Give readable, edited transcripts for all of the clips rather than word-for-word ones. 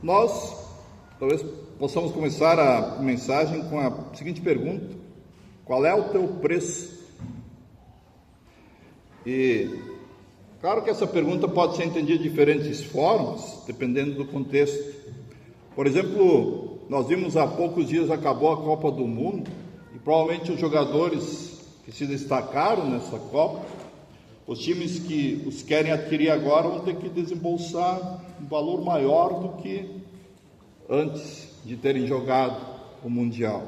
Nós talvez possamos começar a mensagem com a seguinte pergunta: qual é o teu preço? E claro que essa pergunta pode ser entendida de diferentes formas, dependendo do contexto. Por exemplo, nós vimos há poucos dias acabou a Copa do Mundo e provavelmente os jogadores que se destacaram nessa Copa, os times que os querem adquirir agora vão ter que desembolsar um valor maior do que antes de terem jogado o Mundial.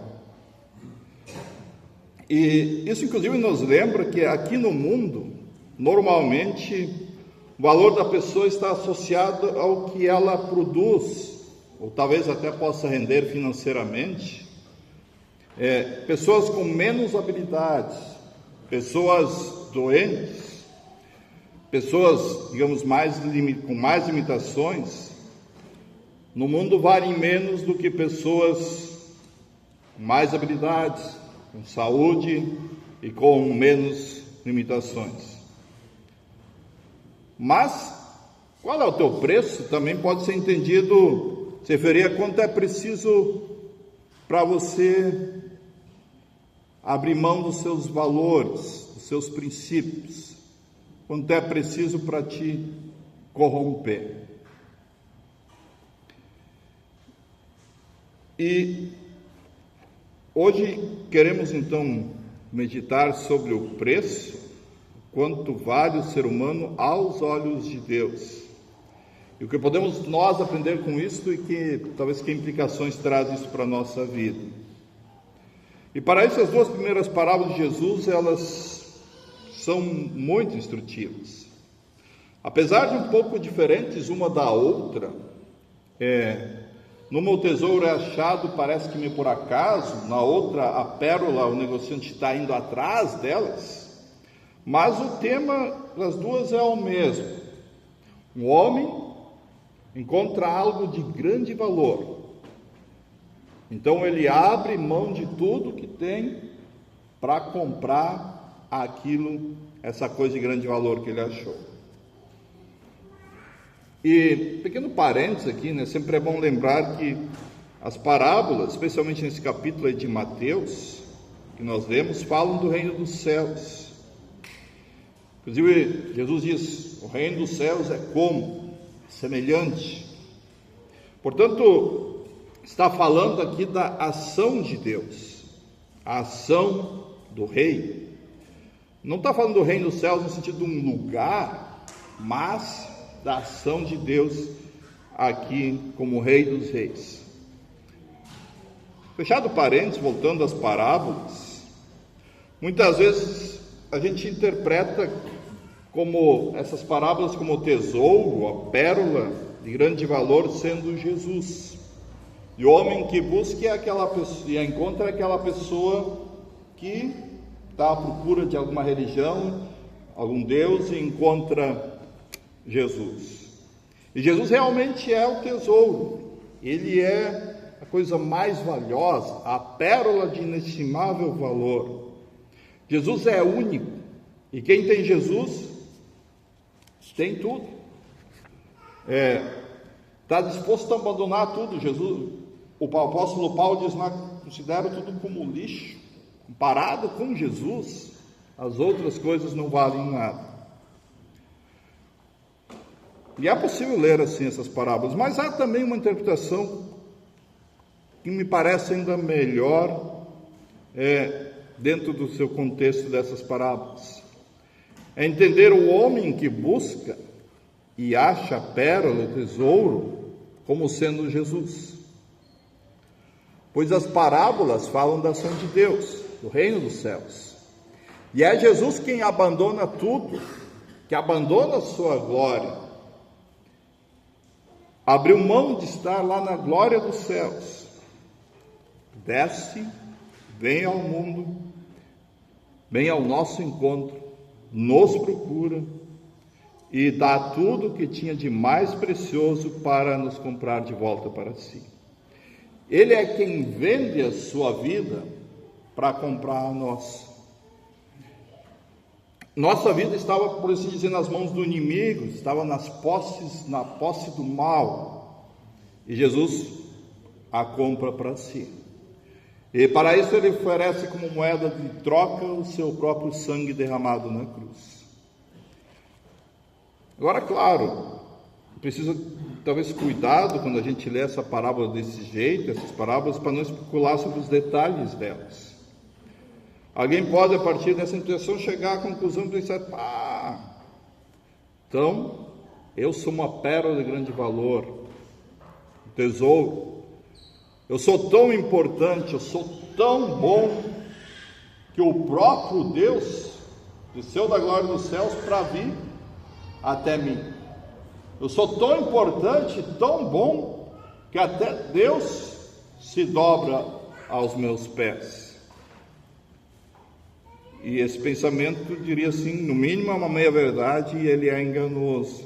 E isso inclusive nos lembra que aqui no mundo, normalmente, o valor da pessoa está associado ao que ela produz, ou talvez até possa render financeiramente. Pessoas com menos habilidades, pessoas doentes, pessoas, digamos, com mais limitações, no mundo valem menos do que pessoas com mais habilidades, com saúde e com menos limitações. Mas, qual é o teu preço? Também pode ser entendido, se referir a quanto é preciso para você abrir mão dos seus valores, dos seus princípios, quanto é preciso para te corromper. E hoje queremos então meditar sobre o preço, quanto vale o ser humano aos olhos de Deus. E o que podemos nós aprender com isso e talvez que implicações traz isso para a nossa vida. E para isso as duas primeiras parábolas de Jesus, elas são muito instrutivas. Apesar de um pouco diferentes uma da outra, numa o tesouro é achado, parece que meio por acaso, na outra a pérola, o negociante está indo atrás delas, mas o tema das duas é o mesmo. Um homem encontra algo de grande valor, então ele abre mão de tudo que tem para comprar essa coisa de grande valor que ele achou. E, pequeno parênteses aqui, sempre é bom lembrar que as parábolas, especialmente nesse capítulo aí de Mateus, que nós lemos, falam do reino dos céus. Inclusive, Jesus diz, o reino dos céus é como? Semelhante. Portanto, está falando aqui da ação de Deus, a ação do rei. Não está falando do reino dos céus no sentido de um lugar, mas da ação de Deus aqui como Rei dos Reis. Fechado parênteses, voltando às parábolas, muitas vezes a gente interpreta como essas parábolas como o tesouro, a pérola de grande valor sendo Jesus. E o homem que busca é aquela pessoa, e encontra aquela pessoa que está à procura de alguma religião, algum Deus, e encontra Jesus. E Jesus realmente é o tesouro, ele é a coisa mais valiosa, a pérola de inestimável valor. Jesus é único, e quem tem Jesus tem tudo. Está disposto a abandonar tudo. Jesus, o apóstolo Paulo diz: considero tudo como lixo, comparado com Jesus, as outras coisas não valem nada. E é possível ler assim essas parábolas, mas há também uma interpretação que me parece ainda melhor dentro do seu contexto dessas parábolas. É entender o homem que busca e acha a pérola, o tesouro, como sendo Jesus. Pois as parábolas falam da ação de Deus, do reino dos céus. E é Jesus quem abandona tudo, que abandona a sua glória, abriu mão de estar lá na glória dos céus, desce, vem ao mundo, vem ao nosso encontro, nos procura e dá tudo o que tinha de mais precioso para nos comprar de volta para si. Ele é quem vende a sua vida para comprar a nossa. Nossa vida estava, por assim dizer, nas mãos do inimigo, estava na posse do mal. e Jesus a compra para si. E para isso ele oferece como moeda de troca o seu próprio sangue derramado na cruz. Agora, claro, precisa talvez cuidado quando a gente lê essa parábola desse jeito, essas parábolas, para não especular sobre os detalhes delas. Alguém pode, a partir dessa intenção, chegar à conclusão de pensar: então, eu sou uma pérola de grande valor, um tesouro. Eu sou tão importante, eu sou tão bom, que o próprio Deus desceu da glória dos céus para vir até mim. Eu sou tão importante, tão bom, que até Deus se dobra aos meus pés. E esse pensamento, diria assim, no mínimo é uma meia-verdade e ele é enganoso.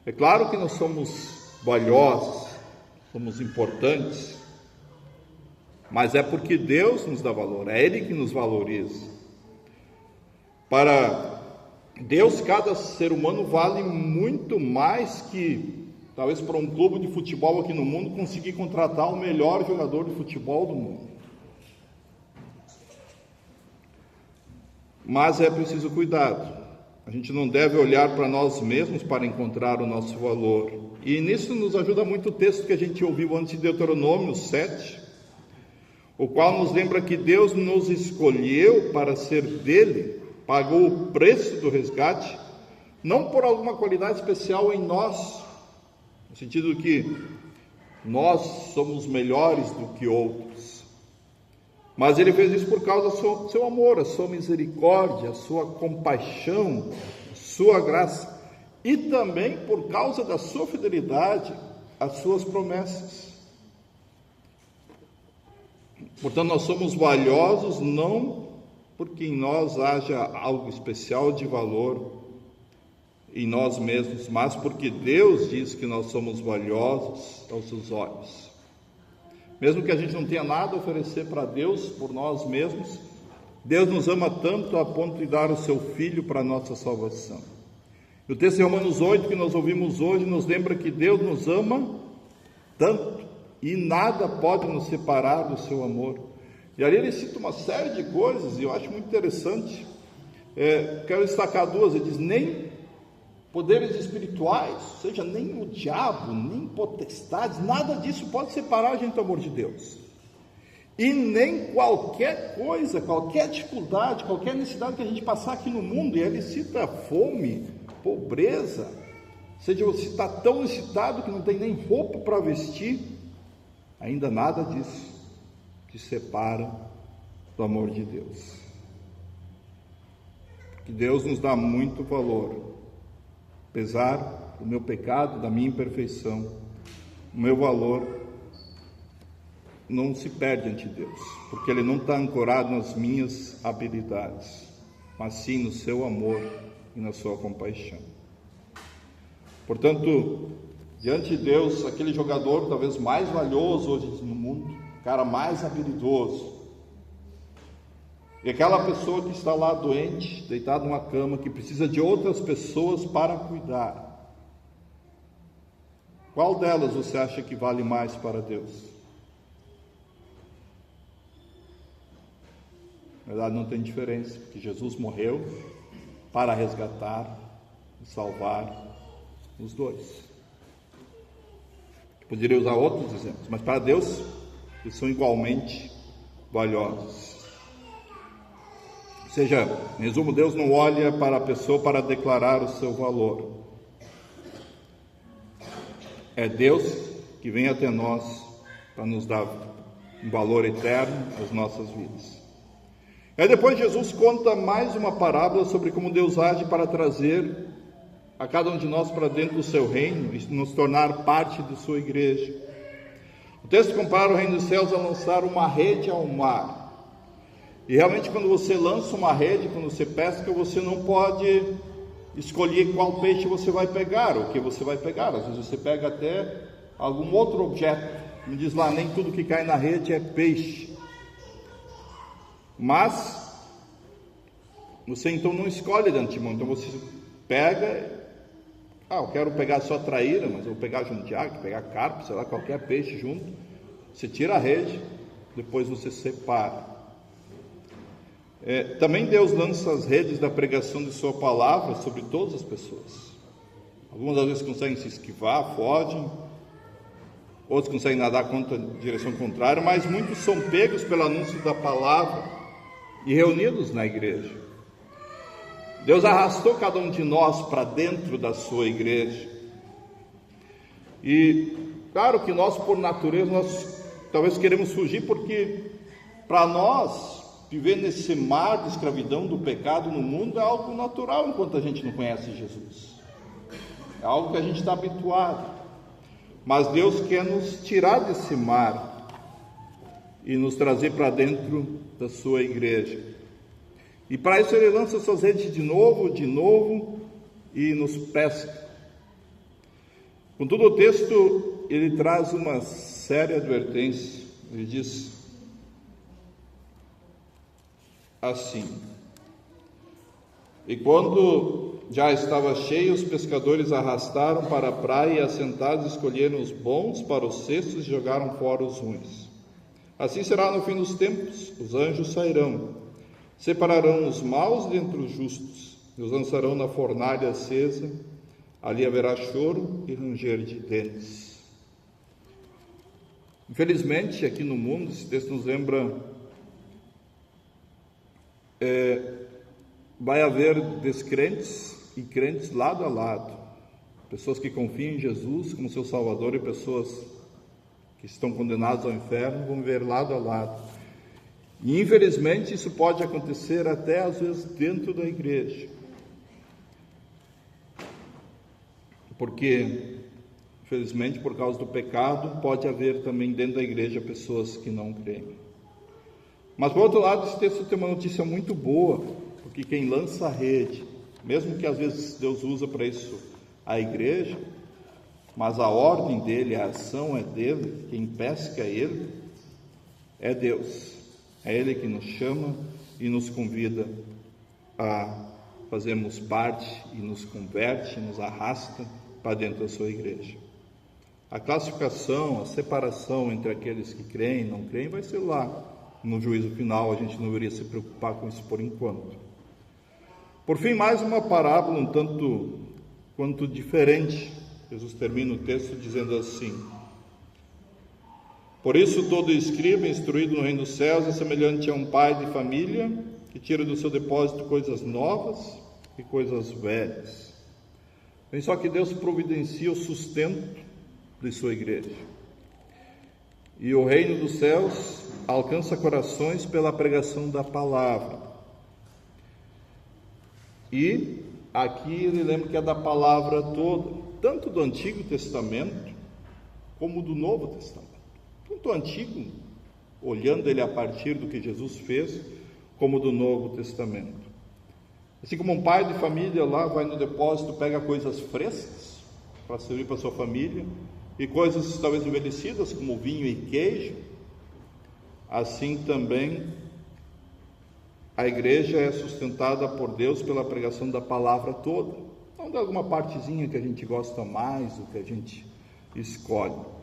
É claro que nós somos valiosos, somos importantes, mas é porque Deus nos dá valor, é Ele que nos valoriza. Para Deus, cada ser humano vale muito mais que, talvez, para um clube de futebol aqui no mundo, conseguir contratar o melhor jogador de futebol do mundo. Mas é preciso cuidado. A gente não deve olhar para nós mesmos para encontrar o nosso valor. E nisso nos ajuda muito o texto que a gente ouviu antes de Deuteronômio 7, o qual nos lembra que Deus nos escolheu para ser dele, pagou o preço do resgate, não por alguma qualidade especial em nós, no sentido que nós somos melhores do que outros, mas ele fez isso por causa do seu amor, a sua misericórdia, a sua compaixão, a sua graça, e também por causa da sua fidelidade às suas promessas. Portanto, nós somos valiosos não porque em nós haja algo especial de valor em nós mesmos, mas porque Deus diz que nós somos valiosos aos seus olhos. Mesmo que a gente não tenha nada a oferecer para Deus por nós mesmos, Deus nos ama tanto a ponto de dar o seu Filho para a nossa salvação. O texto de Romanos 8 que nós ouvimos hoje nos lembra que Deus nos ama tanto e nada pode nos separar do seu amor. E ali ele cita uma série de coisas e eu acho muito interessante. Quero destacar duas. Ele diz: nem poderes espirituais, ou seja, nem o diabo, nem potestades, nada disso pode separar a gente do amor de Deus. E nem qualquer coisa, qualquer dificuldade, qualquer necessidade que a gente passar aqui no mundo, e ele cita fome, pobreza, ou seja, você está tão necessitado que não tem nem roupa para vestir, ainda nada disso te separa do amor de Deus. Que Deus nos dá muito valor. Apesar do meu pecado, da minha imperfeição, o meu valor não se perde ante Deus, porque Ele não está ancorado nas minhas habilidades, mas sim no seu amor e na sua compaixão. Portanto, diante de Deus, aquele jogador talvez mais valioso hoje no mundo, o cara mais habilidoso, e aquela pessoa que está lá doente, deitada numa cama, que precisa de outras pessoas para cuidar. Qual delas você acha que vale mais para Deus? Na verdade, não tem diferença, porque Jesus morreu para resgatar e salvar os dois. Eu poderia usar outros exemplos, mas para Deus, eles são igualmente valiosos. Ou seja, em resumo, Deus não olha para a pessoa para declarar o seu valor. É Deus que vem até nós para nos dar um valor eterno às nossas vidas. Aí depois Jesus conta mais uma parábola sobre como Deus age para trazer a cada um de nós para dentro do seu reino e nos tornar parte de sua igreja. O texto compara o reino dos céus a lançar uma rede ao mar. E realmente quando você lança uma rede, quando você pesca, você não pode escolher qual peixe você vai pegar, o que você vai pegar. Às vezes você pega até algum outro objeto. Me diz lá, nem tudo que cai na rede é peixe. Mas você então não escolhe de antemão. Então você pega, eu quero pegar só traíra, mas eu vou pegar jundiaco, pegar carpo, sei lá, qualquer peixe junto. Você tira a rede, depois você separa. Também Deus lança as redes da pregação de sua palavra sobre todas as pessoas. Algumas às vezes conseguem se esquivar, fogem, outros conseguem nadar contra a direção contrária, mas muitos são pegos pelo anúncio da palavra e reunidos na igreja. Deus arrastou cada um de nós para dentro da sua igreja. E claro que nós, por natureza, nós talvez queremos fugir, porque para nós viver nesse mar de escravidão do pecado no mundo é algo natural enquanto a gente não conhece Jesus. É algo que a gente está habituado. Mas Deus quer nos tirar desse mar e nos trazer para dentro da sua igreja. E para isso Ele lança suas redes de novo, e nos pesca. Contudo, o texto, ele traz uma séria advertência. Ele diz assim: e quando já estava cheio, os pescadores arrastaram para a praia e, assentados, escolheram os bons para os cestos e jogaram fora os ruins. Assim será no fim dos tempos: os anjos sairão, separarão os maus dentre os justos e os lançarão na fornalha acesa. Ali haverá choro e ranger de dentes. Infelizmente, aqui no mundo, esse texto nos lembra, vai haver descrentes e crentes lado a lado, pessoas que confiam em Jesus como seu Salvador e pessoas que estão condenadas ao inferno vão viver lado a lado. E infelizmente isso pode acontecer até às vezes dentro da igreja, porque infelizmente por causa do pecado pode haver também dentro da igreja pessoas que não creem. Mas por outro lado, esse texto tem uma notícia muito boa, porque quem lança a rede, mesmo que às vezes Deus usa para isso a igreja, mas a ordem dele, a ação é dele, quem pesca é ele, é Deus. É Ele que nos chama e nos convida a fazermos parte e nos converte, nos arrasta para dentro da sua igreja. A classificação, a separação entre aqueles que creem e não creem vai ser lá no juízo final. A gente não deveria se preocupar com isso por enquanto. Por fim, mais uma parábola um tanto quanto diferente. Jesus termina o texto dizendo assim: por isso todo escriba instruído no reino dos céus é semelhante a um pai de família que tira do seu depósito coisas novas e coisas velhas. Bem, só que Deus providencia o sustento de sua igreja. E o reino dos céus alcança corações pela pregação da palavra. E aqui ele lembra que é da palavra toda, tanto do Antigo Testamento como do Novo Testamento. Tanto o Antigo, olhando ele a partir do que Jesus fez, como do Novo Testamento. Assim como um pai de família lá vai no depósito, pega coisas frescas para servir para sua família, e coisas talvez envelhecidas, como vinho e queijo, assim também a igreja é sustentada por Deus pela pregação da palavra toda, não de alguma partezinha que a gente gosta mais, o que a gente escolhe.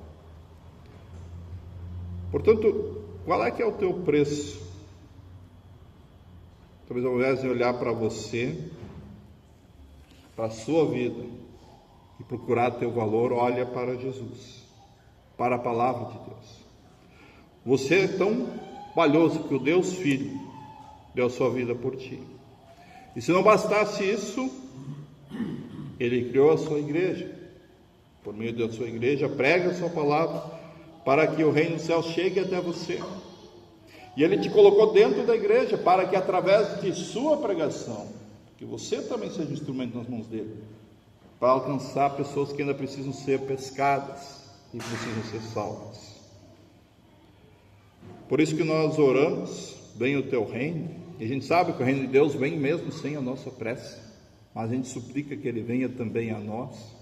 Portanto, qual é que é o teu preço? Talvez ao invés de olhar para você, para a sua vida e procurar teu valor, olha para Jesus, para a palavra de Deus. Você é tão valioso que o Deus Filho deu a sua vida por ti. E se não bastasse isso, Ele criou a sua igreja. Por meio da sua igreja, prega a sua palavra para que o reino dos céus chegue até você. E Ele te colocou dentro da igreja para que através de sua pregação, que você também seja um instrumento nas mãos dele, para alcançar pessoas que ainda precisam ser pescadas e precisam ser salvas. Por isso que nós oramos: venha o teu reino. E a gente sabe que o reino de Deus vem mesmo sem a nossa prece, mas a gente suplica que Ele venha também a nós,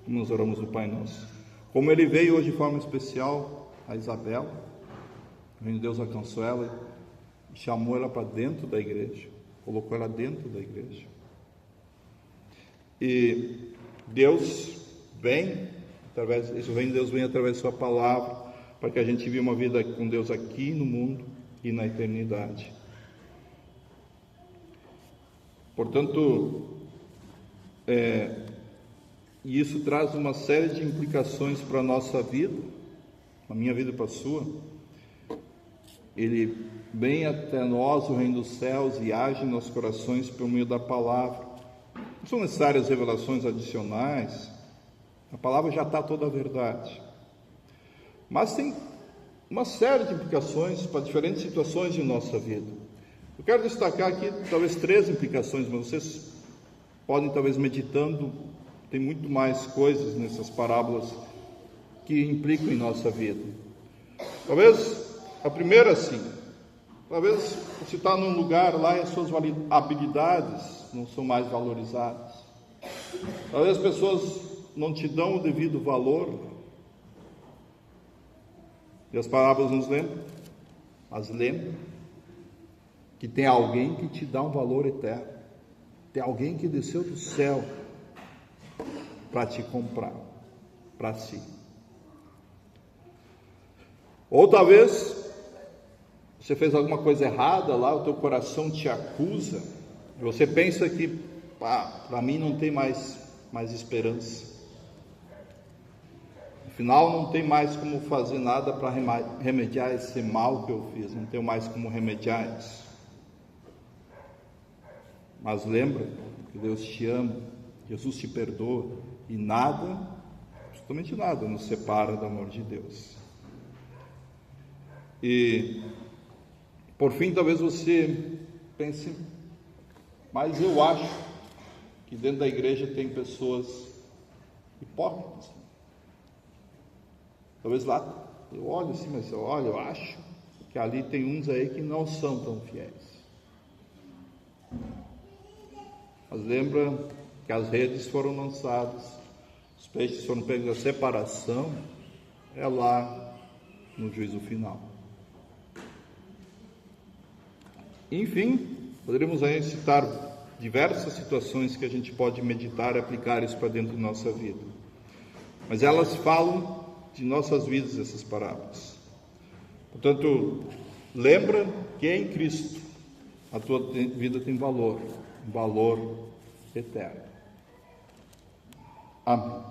como nós oramos no Pai Nosso. Como Ele veio hoje de forma especial a Isabel, o reino de Deus alcançou ela e chamou ela para dentro da igreja, colocou ela dentro da igreja. E Deus vem, esse reino de Deus vem através da sua palavra, para que a gente viva uma vida com Deus aqui no mundo e na eternidade. Portanto, e isso traz uma série de implicações para a nossa vida, a minha vida e para a sua. Ele vem até nós, o reino dos céus, e age em nossos corações por meio da palavra. Não são necessárias revelações adicionais, a palavra já está toda a verdade. Mas tem uma série de implicações para diferentes situações de nossa vida. Eu quero destacar aqui talvez 3 implicações, mas vocês podem talvez meditando, tem muito mais coisas nessas parábolas que implicam em nossa vida. Talvez a primeira, sim, talvez você está num lugar lá e as suas habilidades não são mais valorizadas. Talvez as pessoas não te dão o devido valor. E as parábolas nos lembram, que tem alguém que te dá um valor eterno. Tem alguém que desceu do céu para te comprar, para si. Ou talvez você fez alguma coisa errada lá, o teu coração te acusa, e você pensa que, para mim não tem mais esperança. Afinal, não tem mais como fazer nada para remediar esse mal que eu fiz, não tenho mais como remediar isso. Mas lembra que Deus te ama, Jesus te perdoa, e nada, absolutamente nada, nos separa do amor de Deus. E, por fim, talvez você pense, mas eu acho que dentro da igreja tem pessoas hipócritas. Talvez lá, eu olho assim, mas eu acho que ali tem uns aí que não são tão fiéis. Mas lembra que as redes foram lançadas, os peixes foram pegos, a separação é lá no juízo final. Enfim, poderíamos aí citar diversas situações que a gente pode meditar e aplicar isso para dentro da nossa vida. Mas elas falam de nossas vidas, essas parábolas. Portanto, lembra que em Cristo a tua vida tem valor, um valor eterno. Amém.